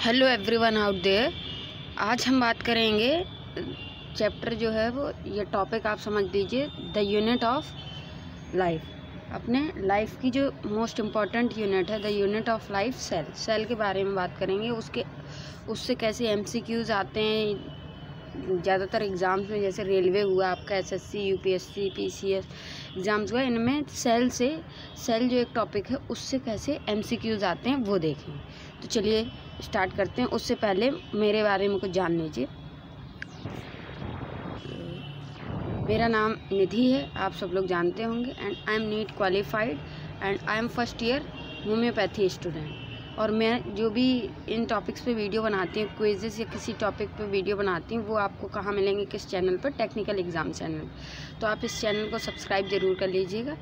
Hello everyone out there. आज हम बात करेंगे चैप्टर जो है वो ये टॉपिक आप समझ लीजिए, द यूनिट ऑफ लाइफ। अपने लाइफ की जो मोस्ट इम्पॉर्टेंट यूनिट है, the unit of life, cell के बारे में बात करेंगे। उससे कैसे एमसीक्यूज आते हैं ज़्यादातर एग्ज़ाम्स में, जैसे रेलवे हुआ आपका, एसएससी, यूपीएससी, पीसीएस एग्ज़ाम्स हुआ, इनमें सेल जो एक टॉपिक है उससे कैसे एमसीक्यूज आते हैं वो देखें। तो चलिए स्टार्ट करते हैं। उससे पहले मेरे बारे में कुछ जान लीजिए। मेरा नाम निधि है, आप सब लोग जानते होंगे, and I am NEET qualified and I am first year homeopathy student. और मैं जो भी इन टॉपिक्स पे वीडियो बनाती हूँ, क्विज़ेस या किसी टॉपिक पे वीडियो बनाती हूँ, वो आपको कहाँ मिलेंगे, किस चैनल पर? Technical exam channel. तो आप इस चैनल को सब्सक्राइब ज़रूर कर लीजिएगा।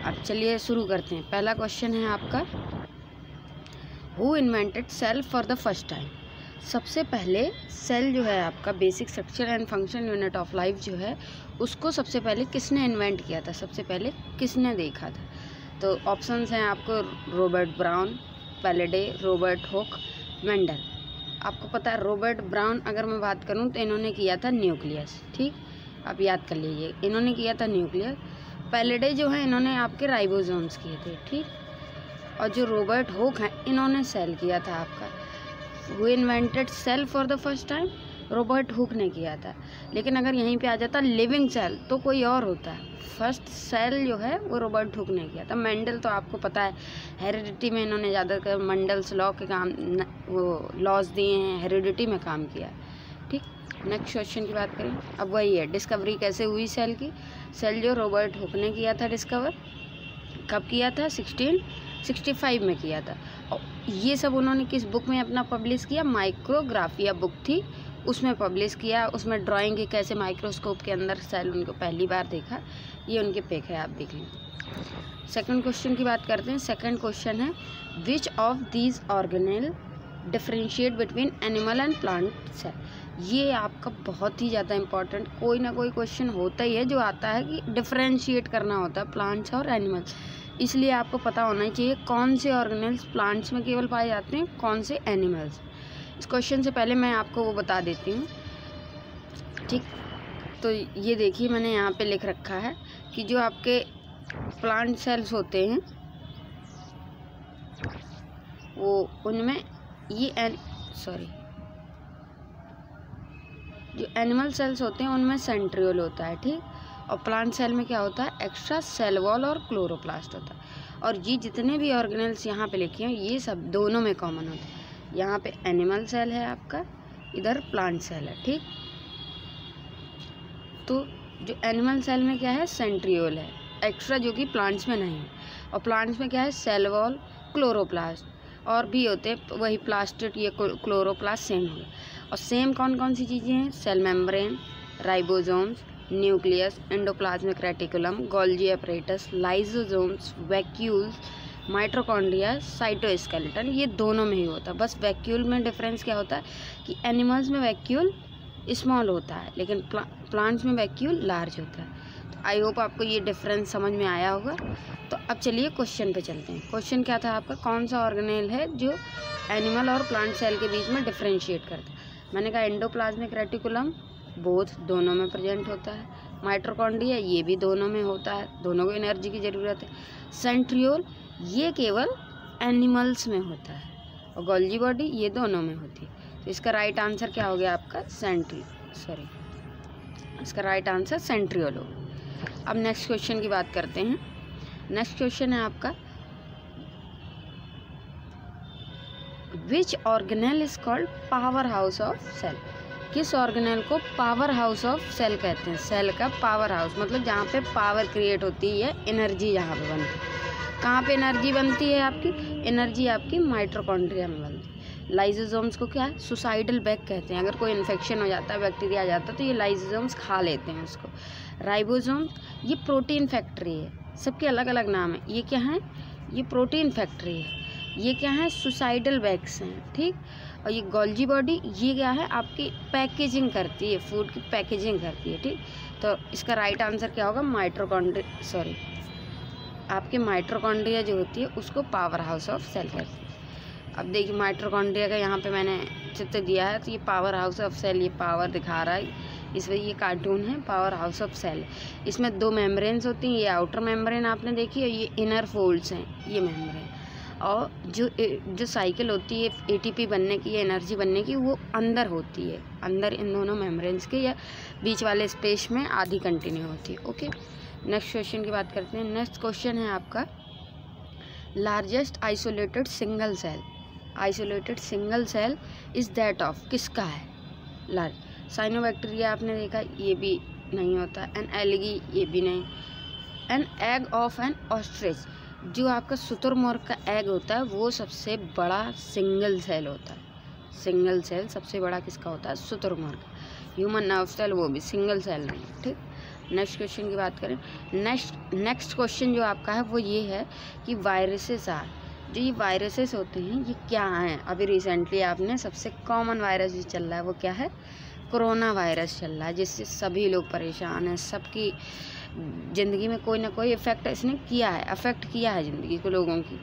अब चलिए शुरू करते हैं। पहला क्वेश्चन है आपका, who invented cell for the first time? सबसे पहले सेल जो है आपका, basic structure and function unit of life जो है, उसको सबसे पहले किसने इन्वेंट किया था, सबसे पहले किसने देखा था? तो ऑप्शंस हैं आपको, Robert Brown, Palade, Robert Hooke, Mendel. आपको पता है रॉबर्ट ब्राउन, अगर मैं बात करूं तो इन्होंने किया था न्यूक्लियस, ठीक, आप याद कर लीजिए, इन्होंने किया था न्यूक्लियस। पैलेडे जो है इन्होंने आपके राइबोसोम्स किए थे, ठीक। और जो रॉबर्ट हुक हैं, इन्होंने सेल किया था आपका। Who invented cell for the first time? Robert Hooke ने किया था। लेकिन अगर यहीं पे आ जाता लिविंग सेल तो कोई और होता है। फर्स्ट सेल जो है वो रॉबर्ट हुक ने किया था। मेंडल तो आपको पता है, हेरिडिटी में इन्होंने ज़्यादातर मंडल्स लॉ के काम, वो लॉज दिए हैं, हेरिडिटी में काम किया है, ठीक। नेक्स्ट क्वेश्चन की बात करें। अब वही है, डिस्कवरी कैसे हुई सेल की? सेल जो रॉबर्ट हुक ने किया था डिस्कवर, कब किया था? 1665 में किया था। और ये सब उन्होंने किस बुक में अपना पब्लिश किया? माइक्रोग्राफिया बुक थी, उसमें पब्लिश किया। उसमें ड्राइंग की कैसे माइक्रोस्कोप के अंदर सेल उनको पहली बार देखा, ये उनके पिक है, आप देख लें। सेकंड क्वेश्चन की बात करते हैं। सेकंड क्वेश्चन है, which of these organelle differentiate between animal and plant cell? ये आपका बहुत ही ज़्यादा इंपॉर्टेंट, कोई ना कोई क्वेश्चन होता ही है जो आता है कि डिफरेंशिएट करना होता है प्लांट्स और एनिमल्स। इसलिए आपको पता होना चाहिए कौन से ऑर्गेनेल्स प्लांट्स में केवल पाए जाते हैं, कौन से एनिमल्स। इस क्वेश्चन से पहले मैं आपको वो बता देती हूँ, ठीक। तो ये देखिए, मैंने यहाँ पे लिख रखा है कि जो आपके प्लांट सेल्स होते हैं वो, उनमें ये जो एनिमल सेल्स होते हैं उनमें सेंट्रियोल होता है, ठीक। और प्लांट सेल में क्या होता है? एक्स्ट्रा सेल वॉल और क्लोरोप्लास्ट होता है। और ये जितने भी ऑर्गेनेल्स यहाँ पे लिखे हैं ये सब दोनों में कॉमन होता है। यहाँ पे एनिमल सेल है आपका, इधर प्लांट सेल है, ठीक। तो जो एनिमल सेल में क्या है? सेंट्रियोल है एक्स्ट्रा, जो कि प्लांट्स में नहीं है। और प्लांट्स में क्या है? सेल वॉल, क्लोरोप्लास्ट, और भी होते हैं वही प्लास्टिड, ये क्लोरोप्लास्ट सेम हो गया। और सेम कौन कौन सी चीज़ें हैं? Cell membrane, ribosomes, nucleus, endoplasmic reticulum, Golgi apparatus, lysosomes, vacuoles, mitochondria, cytoskeleton, ये दोनों में ही होता है। बस वैक्यूल में डिफरेंस क्या होता है कि एनिमल्स में वैक्यूल स्मॉल होता है, लेकिन प्लांट्स में वैक्यूल लार्ज होता है। तो आई होप आपको ये डिफरेंस समझ में आया होगा। तो अब चलिए क्वेश्चन पे चलते हैं। क्वेश्चन क्या था आपका? कौन सा ऑर्गेनेल है जो एनिमल और प्लांट सेल के बीच में डिफरेंशिएट करता है? मैंने कहा एंडोप्लाज्मिक रेटिकुलम, बोथ, दोनों में प्रेजेंट होता है। माइटोकॉन्ड्रिया, ये भी दोनों में होता है, दोनों को एनर्जी की ज़रूरत है। सेंट्रियोल, ये केवल एनिमल्स में होता है। और गोल्जी बॉडी, ये दोनों में होती है। तो इसका राइट आंसर क्या हो गया आपका? इसका राइट आंसर सेंट्रियोल हो। अब नेक्स्ट क्वेश्चन की बात करते हैं। नेक्स्ट क्वेश्चन है आपका, which organelle is called power house of cell? किस ऑर्गेनेल को पावर हाउस ऑफ सेल कहते हैं? सेल का पावर हाउस मतलब जहाँ पे पावर क्रिएट होती है, एनर्जी जहाँ पे बनती है। कहाँ पे एनर्जी बनती है आपकी? एनर्जी आपकी माइटोकॉन्ड्रिया में बनती है। लाइसोसोम्स को क्या है? सुसाइडल बैग कहते हैं। अगर कोई इन्फेक्शन हो जाता है, बैक्टीरिया आ जाता है, तो ये लाइसोसोम्स खा लेते हैं उसको। राइबोसोम, ये प्रोटीन फैक्ट्री है, सबके अलग अलग नाम है। ये क्या है? ये प्रोटीन फैक्ट्री है। ये क्या है? सुसाइडल बैग्स हैं, ठीक। और ये गोल्जी बॉडी, ये क्या है? आपकी पैकेजिंग करती है, फूड की पैकेजिंग करती है, ठीक। तो इसका राइट आंसर क्या होगा? आपके माइटोकॉन्ड्रिया जो होती है उसको पावर हाउस ऑफ सेल कहते हैं। अब देखिए माइटोकॉन्ड्रिया का यहाँ पे मैंने चित्र दिया है, तो ये पावर हाउस ऑफ सेल, ये पावर दिखा रहा है, इस वजह ये कार्टून है पावर हाउस ऑफ सेल। इसमें 2 मेम्ब्रेन्स होती हैं, ये आउटर मेम्ब्रेन आपने देखी और ये इनर फोल्ड्स हैं, ये मेम्ब्रेन। और जो साइकिल होती है एटीपी बनने की या एनर्जी बनने की, वो अंदर होती है, अंदर इन दोनों मेम्ब्रेन्स के या बीच वाले स्पेस में आधी कंटिन्यू होती है। ओके, नेक्स्ट क्वेश्चन की बात करते हैं। नेक्स्ट क्वेश्चन है आपका largest isolated single cell. Isolated single cell is that of, किसका है? लार्ज साइनोबैक्टीरिया आपने देखा, ये भी नहीं होता। एन एल्गी, ये भी नहीं। An egg of N ostrich, जो आपका शुतुरमुर्ग का एग होता है वो सबसे बड़ा सिंगल सेल होता है। सिंगल सेल सबसे बड़ा किसका होता है? शुतुरमुर्ग। ह्यूमन नर्व सेल वो भी सिंगल सेल नहीं है। ठीक, नेक्स्ट क्वेश्चन की बात करें। नेक्स्ट क्वेश्चन जो आपका है वो ये है कि वायरसेस आर, जो ये वायरसेस होते हैं ये क्या हैं? अभी रिसेंटली आपने सबसे कॉमन वायरस जो चल रहा है वो क्या है? कोरोना वायरस चल रहा है, जिससे सभी लोग परेशान हैं, सबकी ज़िंदगी में कोई ना कोई इफ़ेक्ट इसने किया है, अफेक्ट किया है ज़िंदगी को लोगों की।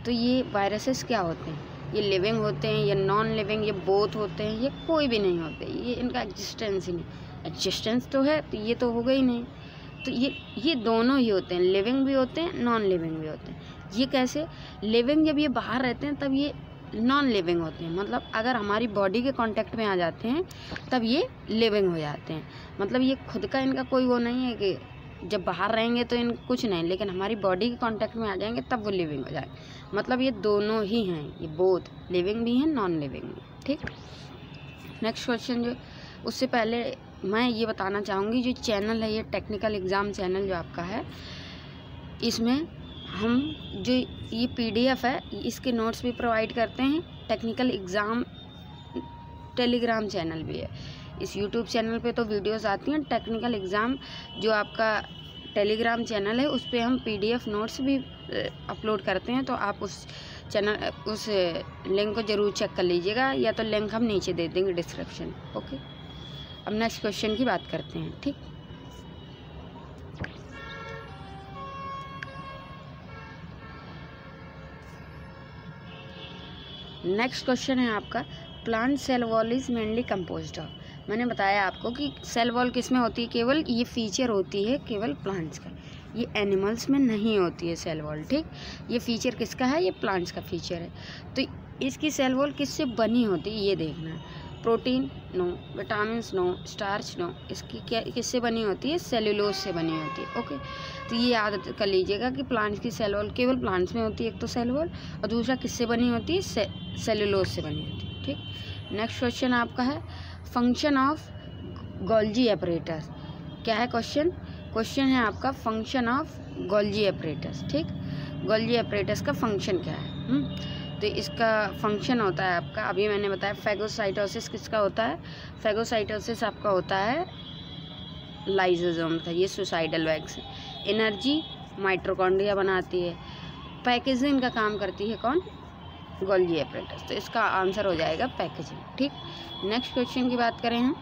तो ये वायरसेस क्या होते हैं? ये लिविंग होते हैं या नॉन लिविंग, ये बोथ होते हैं, ये कोई भी नहीं होते, ये इनका एग्जिस्टेंस ही नहीं। एग्जिस्टेंस तो है तो ये तो होगा ही नहीं। तो ये दोनों ही होते हैं, लिविंग भी होते हैं, नॉन लिविंग भी होते हैं। ये कैसे? लिविंग जब ये बाहर रहते हैं तब ये नॉन लिविंग होते हैं, मतलब अगर हमारी बॉडी के कांटेक्ट में आ जाते हैं तब ये लिविंग हो जाते हैं। मतलब ये खुद का इनका कोई वो नहीं है कि जब बाहर रहेंगे तो इन कुछ नहीं, लेकिन हमारी बॉडी के कांटेक्ट में आ जाएंगे तब वो लिविंग हो जाएंगे। मतलब ये दोनों ही हैं, ये बोथ लिविंग भी हैं, नॉन लिविंग भी। ठीक, नेक्स्ट क्वेश्चन जो, उससे पहले मैं ये बताना चाहूँगी, जो चैनल है ये टेक्निकल एग्ज़ाम चैनल जो आपका है, इसमें हम जो ये PDF है इसके नोट्स भी प्रोवाइड करते हैं। टेक्निकल एग्ज़ाम टेलीग्राम चैनल भी है। इस YouTube चैनल पे तो वीडियोस आती हैं, टेक्निकल एग्ज़ाम जो आपका टेलीग्राम चैनल है उस पर हम PDF नोट्स भी अपलोड करते हैं। तो आप उस लिंक को ज़रूर चेक कर लीजिएगा, या तो लिंक हम नीचे दे देंगे डिस्क्रिप्शन। ओके, अब नेक्स्ट क्वेश्चन की बात करते हैं। ठीक, नेक्स्ट क्वेश्चन है आपका plant cell wall is mainly composed of. मैंने बताया आपको कि सेल वॉल किस में होती है, केवल ये फीचर होती है केवल प्लांट्स का, ये एनिमल्स में नहीं होती है सेल वॉल। ठीक, ये फीचर किसका है? ये प्लांट्स का फीचर है। तो इसकी सेल वॉल किससे बनी होती है ये देखना है। Protein no, vitamin no, starch no, इसकी क्या किससे बनी होती है? सेल्यूलोज से बनी होती है। ओके, तो ये याद कर लीजिएगा कि प्लांट्स की सेल वॉल केवल प्लांट्स में होती है, एक तो सेल वॉल, और दूसरा किससे बनी होती है? सेल्यूलोज से बनी होती है। ठीक, नेक्स्ट क्वेश्चन आपका है फंक्शन ऑफ गोल्जी एपरेटस। क्या है क्वेश्चन? क्वेश्चन है आपका फंक्शन ऑफ गोल्जी एपरेटस। ठीक, गोल्जी एपरेटस का फंक्शन क्या है? तो इसका फंक्शन होता है आपका, अभी मैंने बताया फैगोसाइटोसिस किसका होता है? फैगोसाइटोसिस आपका होता है लाइसोसोम का, ये सुसाइडल वैक्स है। एनर्जी माइटोकॉन्ड्रिया बनाती है। पैकेजिंग का काम करती है कौन? Golgi apparatus. तो इसका आंसर हो जाएगा पैकेजिंग। ठीक, नेक्स्ट क्वेश्चन की बात करें हम,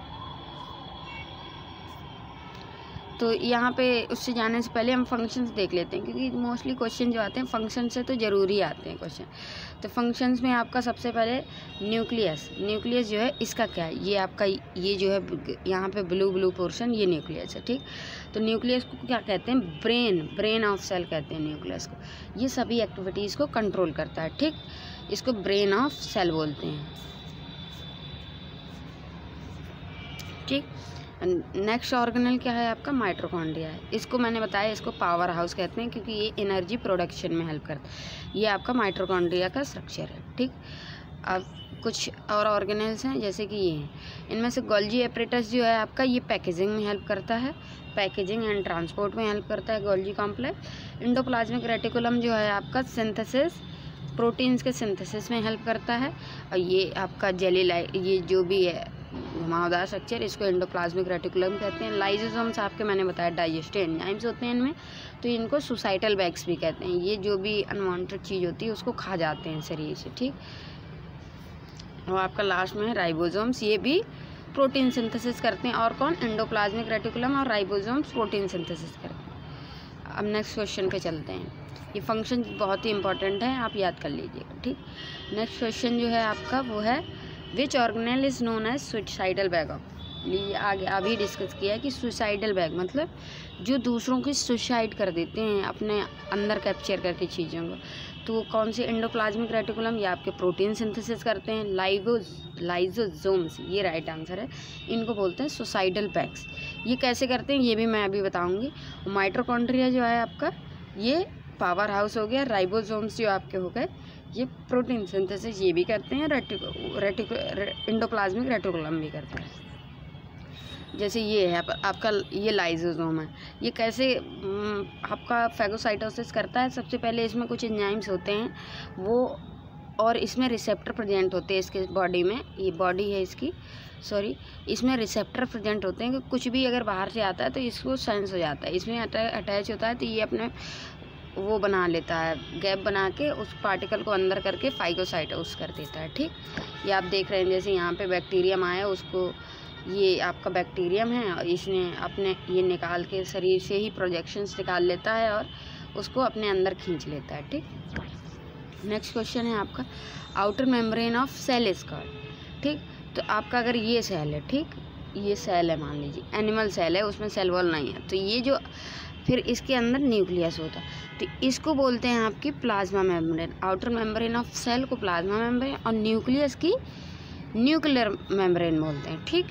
तो यहाँ पे उससे जाने से पहले हम फंक्शंस देख लेते हैं, क्योंकि मोस्टली क्वेश्चन जो आते हैं फंक्शन से तो ज़रूरी आते हैं क्वेश्चन। तो फंक्शंस में आपका सबसे पहले न्यूक्लियस जो है इसका क्या है? ये आपका ये जो है यहाँ पे ब्लू पोर्शन, ये न्यूक्लियस है। ठीक, तो न्यूक्लियस को क्या कहते हैं? ब्रेन ऑफ सेल कहते हैं न्यूक्लियस को। ये सभी एक्टिविटीज़ को कंट्रोल करता है। ठीक, इसको ब्रेन ऑफ सेल बोलते हैं। ठीक, नेक्स्ट ऑर्गेनल क्या है आपका? माइटोकॉन्ड्रिया है। इसको मैंने बताया, इसको पावर हाउस कहते हैं क्योंकि ये एनर्जी प्रोडक्शन में हेल्प करता है। ये आपका माइटोकॉन्ड्रिया का स्ट्रक्चर है। ठीक, अब कुछ और ऑर्गेनल्स हैं जैसे कि ये हैं, इनमें से गोल्जी एपरेटस जो है आपका, ये पैकेजिंग में हेल्प करता है, पैकेजिंग एंड ट्रांसपोर्ट में हेल्प करता है गोल्जी कॉम्प्लेक्स। इंडोप्लाज्मिक रेटिकुलम जो है आपका सिंथेसिस, प्रोटीन्स के सिंथेसिस में हेल्प करता है। और ये आपका ये जो भी है घुमावदार स्ट्रक्चर, इसको एंडोप्लाज्मिक रेटिकुलम कहते हैं। लाइसोसोम्स आपके मैंने बताया डाइजेस्टिव एंजाइम्स होते हैं इनमें, तो इनको सुसाइटल बैग्स भी कहते हैं। ये जो भी अनवांटेड चीज़ होती है उसको खा जाते हैं शरीर से। ठीक, और आपका लास्ट में है राइबोसोम्स, ये भी प्रोटीन सिंथेसिस करते हैं। और कौन? एंडोप्लाज्मिक रेटिकुलम और राइबोसोम्स प्रोटीन सिंथेसिस करते हैं। अब नेक्स्ट क्वेश्चन पे चलते हैं। ये फंक्शन बहुत ही इंपॉर्टेंट है, आप याद कर लीजिएगा, ठीक। नेक्स्ट क्वेश्चन जो है आपका वो है which organelle is known as suicidal bag of. ये आगे अभी डिस्कस किया है कि सुसाइडल बैग मतलब जो दूसरों की सुसाइड कर देते हैं अपने अंदर कैप्चर करके चीज़ों को, तो वो कौन से एंडोप्लाज्मिक रेटिकुलम, ये आपके प्रोटीन सिंथेसिस करते हैं। लाइजोसोम्स, ये राइट आंसर है, इनको बोलते हैं सुसाइडल बैग्स। ये कैसे करते हैं ये भी मैं अभी बताऊंगी। माइटोकॉन्ड्रिया जो है आपका ये पावर हाउस हो गया, राइबोसोम्स जो आपके हो गए ये प्रोटीन सिंथेसिस ये भी करते हैं, एंडोप्लाज्मिक रेटिकुलम भी करते हैं। जैसे ये है आपका ये लाइजोसोम है, ये कैसे आपका फैगोसाइटोसिस करता है। सबसे पहले इसमें कुछ एंजाइम्स होते हैं वो, और इसमें रिसेप्टर प्रेजेंट होते हैं इसके बॉडी में, ये बॉडी है इसकी, सॉरी, इसमें रिसेप्टर प्रेजेंट होते हैं कि कुछ भी अगर बाहर से आता है तो इसको सेंस हो जाता है, इसमें अटैच होता है, तो ये अपने वो बना लेता है, गैप बना के उस पार्टिकल को अंदर करके फाइगोसाइटोसिस कर देता है, ठीक। ये आप देख रहे हैं जैसे यहाँ पे बैक्टीरियम आया, उसको ये आपका बैक्टीरियम है और इसने अपने ये निकाल के शरीर से ही प्रोजेक्शंस निकाल लेता है और उसको अपने अंदर खींच लेता है, ठीक। नेक्स्ट क्वेश्चन है आपका outer membrane of cell is called, ठीक। तो आपका अगर ये सेल है, ठीक, ये सेल है, मान लीजिए एनिमल सेल है, उसमें सेल वॉल नहीं है, तो ये जो फिर इसके अंदर न्यूक्लियस होता है, तो इसको बोलते हैं आपकी plasma membrane. Outer membrane of cell को प्लाज्मा मेम्ब्रेन और न्यूक्लियस की न्यूक्लियर मेम्ब्रेन बोलते हैं, ठीक।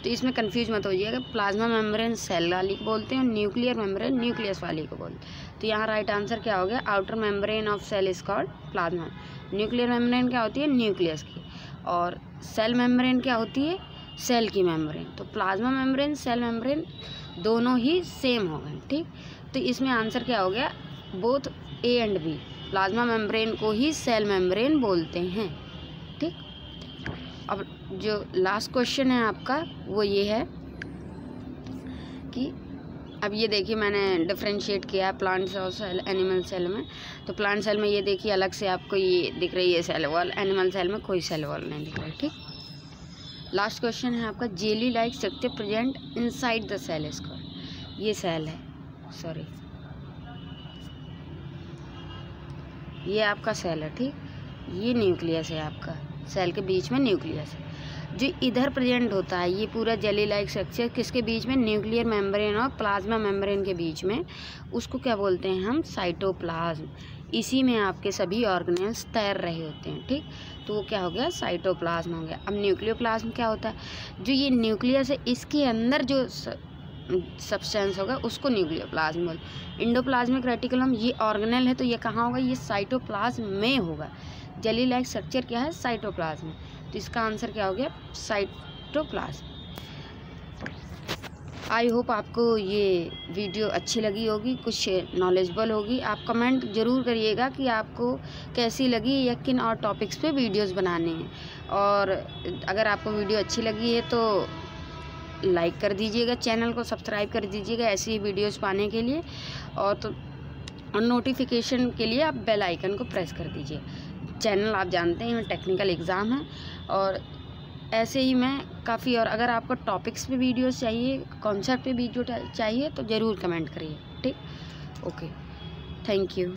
तो इसमें कंफ्यूज मत हो जाइएगा, प्लाज्मा मेम्ब्रेन सेल वाली को बोलते हैं और न्यूक्लियर मेम्ब्रेन न्यूक्लियस वाली को बोलते हैं। तो यहाँ राइट आंसर क्या हो गया, outer membrane of cell is called plasma. Nuclear membrane क्या होती है, न्यूक्लियस की, और सेल मेम्ब्रेन क्या होती है, सेल की मेम्ब्रेन। तो प्लाज्मा मेम्ब्रेन सेल मेम्ब्रेन दोनों ही सेम हो गए, ठीक। तो इसमें आंसर क्या हो गया, both A and B, plasma membrane को ही सेल मेम्ब्रेन बोलते हैं, ठीक। अब जो लास्ट क्वेश्चन है आपका वो ये है कि अब ये देखिए मैंने डिफरेंशिएट किया है प्लांट सेल एनिमल सेल में। तो प्लांट सेल में ये देखिए अलग से आपको ये दिख रही है सेल वॉल, एनिमल सेल में कोई सेल वॉल नहीं दिख रहा है, ठीक। लास्ट क्वेश्चन है आपका jelly like structure present inside the cell is called. ये सेल है, सॉरी, ये आपका सेल है, ठीक। ये न्यूक्लियस है, आपका सेल के बीच में न्यूक्लियस है। जो इधर प्रेजेंट होता है ये पूरा जेली लाइक स्ट्रक्चर किसके बीच में, न्यूक्लियर मेम्ब्रेन और प्लाज्मा मेम्ब्रेन के बीच में, उसको क्या बोलते हैं हम, साइटोप्लाज्म। इसी में आपके सभी ऑर्गेनेल्स तैर रहे होते हैं, ठीक। तो वो क्या हो गया, साइटोप्लाज्म हो गया। अब न्यूक्लियोप्लाज्म क्या होता है, जो ये न्यूक्लियस है इसके अंदर जो सब्सटेंस होगा उसको न्यूक्लियोप्लाज्म बोलते। इंडोप्लाज्मिक रेटिकुलम ये ऑर्गेनेल है, तो ये कहाँ होगा, ये साइटोप्लाज्म में होगा। जेली लाइक स्ट्रक्चर क्या है, साइटोप्लाज्म। तो इसका आंसर क्या हो गया, साइटोप्लाज्म। आई होप आपको ये वीडियो अच्छी लगी होगी, कुछ नॉलेजेबल होगी। आप कमेंट ज़रूर करिएगा कि आपको कैसी लगी या किन और टॉपिक्स पे वीडियोस बनाने हैं। और अगर आपको वीडियो अच्छी लगी है तो लाइक कर दीजिएगा, चैनल को सब्सक्राइब कर दीजिएगा ऐसी ही वीडियोस पाने के लिए, और नोटिफिकेशन के लिए आप बेल आइकन को प्रेस कर दीजिए। चैनल आप जानते हैं टेक्निकल एग्ज़ाम है, और ऐसे ही मैं काफ़ी, और अगर आपको टॉपिक्स पे वीडियोस चाहिए, कॉन्सेप्ट पे वीडियो चाहिए तो ज़रूर कमेंट करिए, ठीक। Okay, thank you.